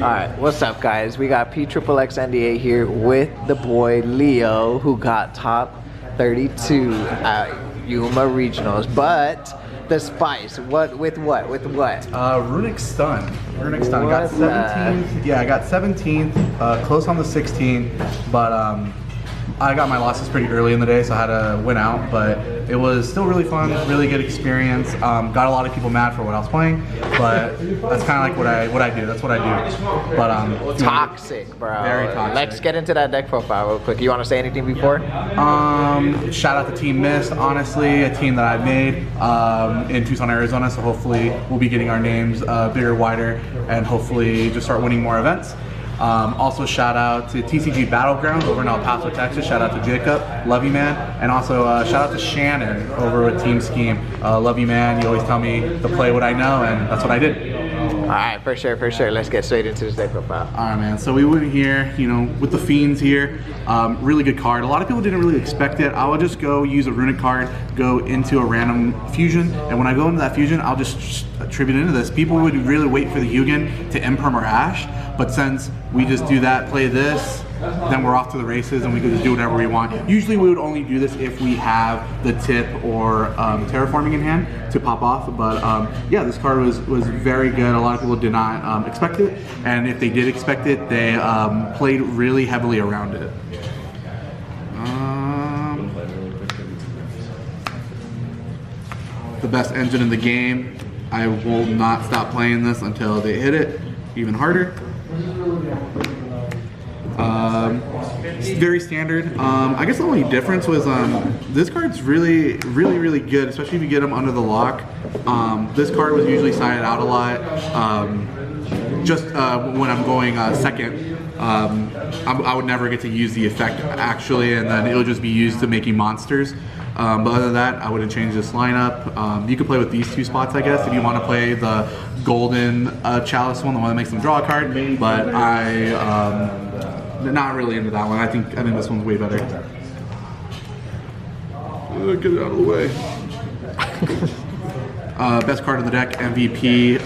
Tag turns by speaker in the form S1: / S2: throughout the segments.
S1: Alright, what's up guys? We got PXXX NDA here with the boy Leo, who got top 32 at Yuma Regionals. But the spice, with what?
S2: Runick stun. Runick stun. I got 17th. Yeah, I got 17th, close on the 16th, but I got my losses pretty early in the day, so I had to win out, but it was still really fun, really good experience. Got a lot of people mad for what I was playing, but that's kind of like what I do. That's what I do. But
S1: toxic, bro.
S2: Very toxic.
S1: Let's get into that deck profile real quick. You want to say anything before?
S2: Shout out to Team Mist, honestly, a team that I've made in Tucson, Arizona. So hopefully we'll be getting our names bigger, wider, and hopefully just start winning more events. Also shout out to TCG Battlegrounds over in El Paso, Texas. Shout out to Jacob, love you man. And also shout out to Shannon over with Team Scheme. Love you man, you always tell me to play what I know, and that's what I did.
S1: Alright, for sure. Let's get straight into this deck profile.
S2: Alright man, so we went here, you know, with the Fiends here. Really good card. A lot of people didn't really expect it. I would just go use a Runick card, go into a random fusion, and when I go into that fusion, I'll just attribute into this. People would really wait for the Hugin to imperm or Ash, but since we just do that, play this, then we're off to the races and we can just do whatever we want. Usually we would only do this if we have the tip or terraforming in hand to pop off, but yeah, this card was very good. A lot of people did not expect it, and if they did expect it, they played really heavily around it. The best engine in the game. I will not stop playing this until they hit it even harder. It's very standard. I guess the only difference was this card's really good, especially if you get them under the lock. This card was usually sided out a lot. Just when I'm going second, I would never get to use the effect actually, and then it'll just be used to making monsters. But other than that, I wouldn't change this lineup. You can play with these two spots, I guess, if you want to play the golden chalice one, the one that makes them draw a card. But not really into that one. I think this one's way better. Get it out of the way. Best card of the deck, MVP.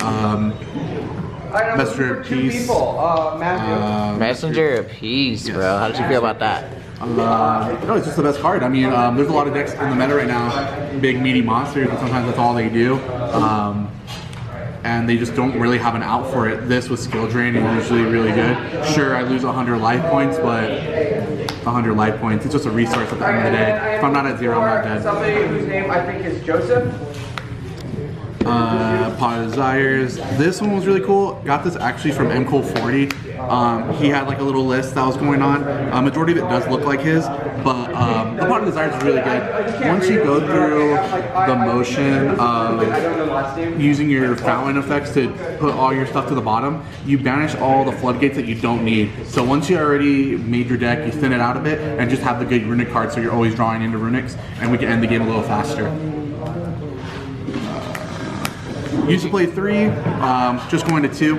S2: Messenger of Peace.
S1: Messenger of Peace, yes. Bro. How did you feel about that?
S2: No, it's just the best card. I mean, there's a lot of decks in the meta right now, big meaty monsters, and sometimes that's all they do. And they just don't really have an out for it. This with skill drain is usually really good. Sure, I lose 100 life points, but 100 life points, it's just a resource at the end of the day. If I'm not at 0, I'm not dead.
S3: Somebody whose name I think is Joseph.
S2: Pot of Desires. This one was really cool. Got this actually from MCole40. He had like a little list that was going on. Majority of it does look like his, but the Pot of Desires is really good. Once you go through the motion of using your fountain effects to put all your stuff to the bottom, you banish all the floodgates that you don't need. So once you already made your deck, you thin it out a bit and just have the good Runick cards so you're always drawing into Runicks, and we can end the game a little faster. Used to play 3, just going to 2.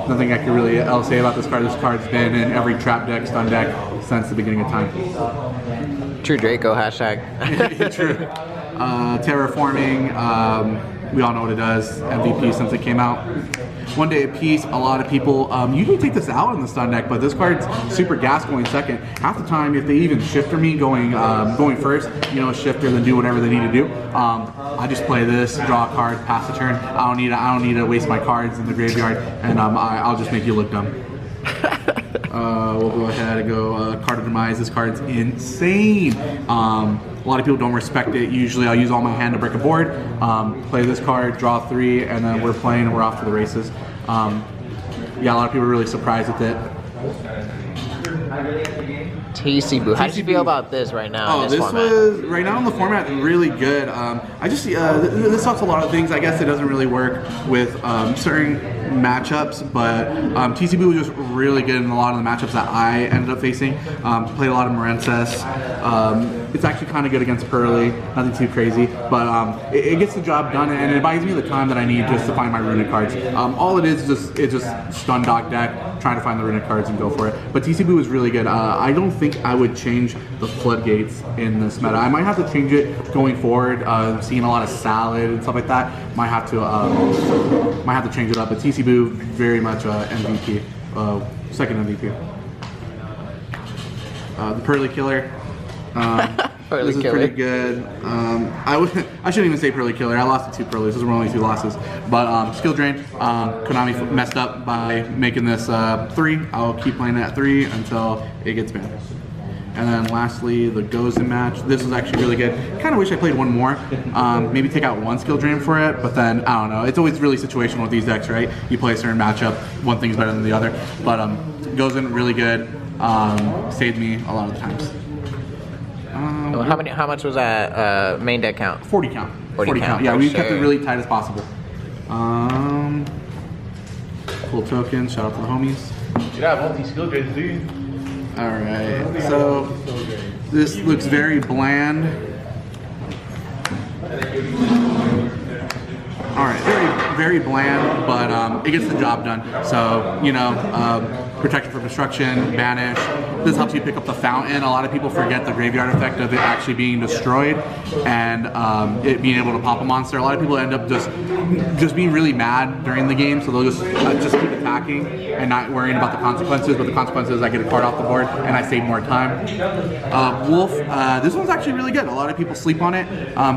S2: Nothing I can really else say about this card. This card's been in every trap deck, stun deck since the beginning of time.
S1: True Draco, hashtag.
S2: True. Terraforming, we all know what it does. MVP since it came out. One Day of Peace, a lot of people usually take this out in the stun deck, but this card's super gas going second. Half the time, if they even shifter me going first, you know, shifter, then do whatever they need to do. I just play this, draw a card, pass the turn. I don't need to waste my cards in the graveyard, and I'll just make you look dumb. We'll go ahead and go Card of Demise. This card's insane. A lot of people don't respect it. Usually I'll use all my hand to break a board, play this card, draw 3, and then we're playing and we're off to the races. Yeah, a lot of people are really surprised with it.
S1: TC Boo, how do you feel about this right now?
S2: Oh, this was right now in the format really good. I just this helps a lot of things. I guess it doesn't really work with certain matchups, but TC Boo was just really good in a lot of the matchups that I ended up facing. Played a lot of Morences. It's actually kind of good against Pearly, nothing too crazy, but it gets the job done, and it buys me the time that I need just to find my Runick cards. All it is just stun dock deck, trying to find the Runick cards and go for it. But TC Boo is really good. I don't think I would change the floodgates in this meta. I might have to change it going forward, seeing a lot of Salad and stuff like that, might have to change it up. But TC Boo, very much MVP, second MVP. The Pearly Killer. This is pretty good. I shouldn't even say Pearly Killer. I lost to 2 Pearlies. Those were only 2 losses. But Skill Drain, Konami messed up by making this 3. I'll keep playing it at 3 until it gets banned. And then lastly, the Gozen match. This was actually really good. Kind of wish I played one more. Maybe take out 1 skill drain for it, but then, I don't know. It's always really situational with these decks, right? You play a certain matchup, one thing's better than the other. But Gozen, really good. Saved me a lot of the times.
S1: How much was that main deck count?
S2: 40 count.
S1: 40 count.
S2: Yeah, we kept it really tight as possible. Cool token. Shout out to the homies.
S3: Yeah, multi-skill drains, dude.
S2: Alright, so this looks very bland. Alright, very bland, but it gets the job done. So, you know, protection from destruction, banish. This helps you pick up the fountain. A lot of people forget the graveyard effect of it actually being destroyed and it being able to pop a monster. A lot of people end up just being really mad during the game, so they'll just keep attacking and not worrying about the consequences. But the consequences, I get a card off the board and I save more time. Wolf, this one's actually really good. A lot of people sleep on it.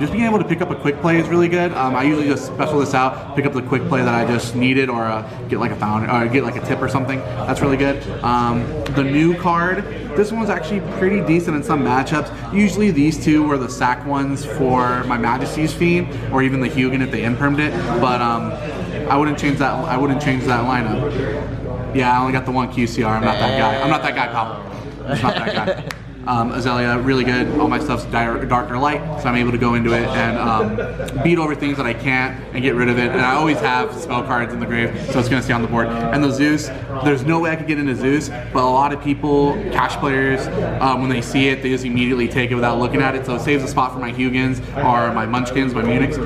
S2: Just being able to pick up a quick play is really good. I usually just special this out, pick up the quick play that I just needed, or get like a fountain, or get like a tip or something. That's really good. The new card, this one's actually pretty decent in some matchups. Usually these two were the sack ones for my Majesty's Fiend, or even the Hugin if they impermed it. But I wouldn't change that. I wouldn't change that lineup. Yeah, I only got the 1 QCR. I'm not that guy. I'm not that guy, pal. I'm not that guy. Azalea, really good. All my stuff's dark or light, so I'm able to go into it and beat over things that I can't and get rid of it. And I always have spell cards in the grave, so it's going to stay on the board. And the Zeus, there's no way I could get into Zeus, but a lot of people, cash players, when they see it, they just immediately take it without looking at it. So it saves a spot for my Hugins or my Munchkins, my Munichs,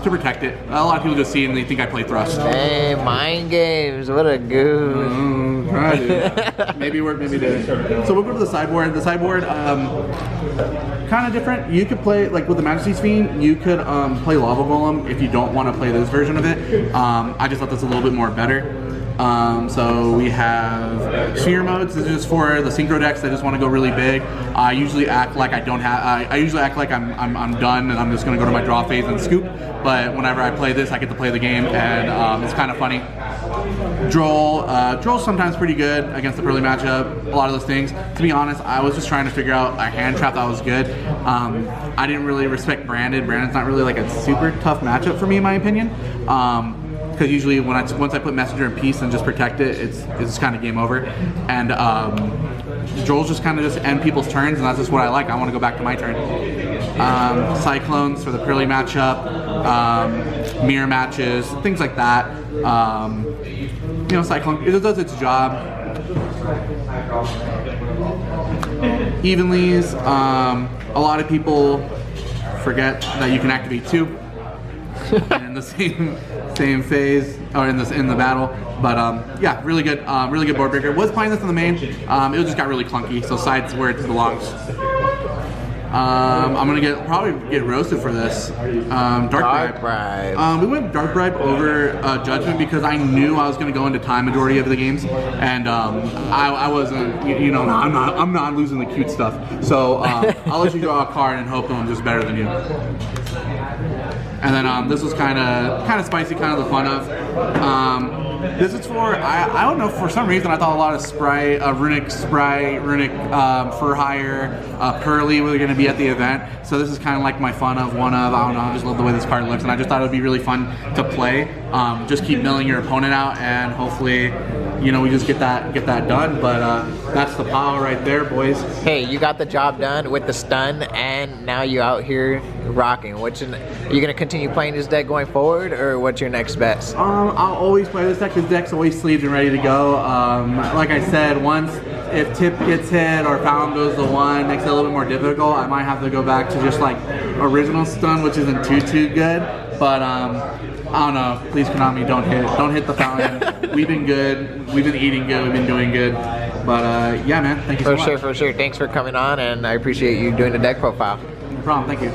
S2: to protect it. A lot of people just see it and they think I play Thrust.
S1: Hey, mind games, what a goof.
S2: Right, maybe work, maybe didn't. So we'll go to the sideboard. The sideboard, kind of different. You could play, like with the Majesty's Fiend, you could play Lava Golem if you don't want to play this version of it. I just thought this a little bit more better. So we have Sphere modes. This is just for the synchro decks that just want to go really big. I usually act like I don't have. I usually act like I'm done and I'm just going to go to my draw phase and scoop. But whenever I play this, I get to play the game, and it's kind of funny. Droll's sometimes pretty good against the Pearly matchup. A lot of those things. To be honest, I was just trying to figure out a hand trap that was good. I didn't really respect Branded. Branded's not really like a super tough matchup for me, in my opinion. Because usually once I put Messenger in peace and just protect it, it's kind of game over. And Droll's just kind of just end people's turns, and that's just what I like. I want to go back to my turn. Cyclones for the Pearly matchup, mirror matches, things like that. You know, Cyclone, it does its job. Evenlies, a lot of people forget that you can activate 2 in the same phase, or in the battle. But yeah, really good board breaker. Was playing this in the main. It just got really clunky, so side's where it belongs. I'm gonna probably get roasted for this. Dark Bribe. We went Dark Bribe over Judgment because I knew I was gonna go into time majority of the games, and I wasn't. You know, I'm not losing the cute stuff. So I'll let you draw a card and hope I'm just better than you. And then this was kind of spicy, kind of the fun of. This is for, I don't know, for some reason I thought a lot of Runick, For Hire, Pearly were going to be at the event. So this is kind of like my fun of one of, I don't know, I just love the way this card looks, and I just thought it would be really fun to play. Just keep milling your opponent out, and hopefully, you know, we just get that done. But that's the power right there, boys.
S1: Hey, you got the job done with the stun, and now you out here rocking. Are you gonna continue playing this deck going forward, or what's your next best?
S2: I'll always play this deck. This deck's always sleeved and ready to go. Like I said, if Tip gets hit or Fountain goes to 1, makes it a little bit more difficult. I might have to go back to just like original stun, which isn't too good. But I don't know. Please, Konami, don't hit the Fountain. We've been good. We've been eating good. We've been doing good. But yeah, man. Thank you so much.
S1: For sure. Thanks for coming on, and I appreciate you doing the deck profile.
S2: No problem. Thank you.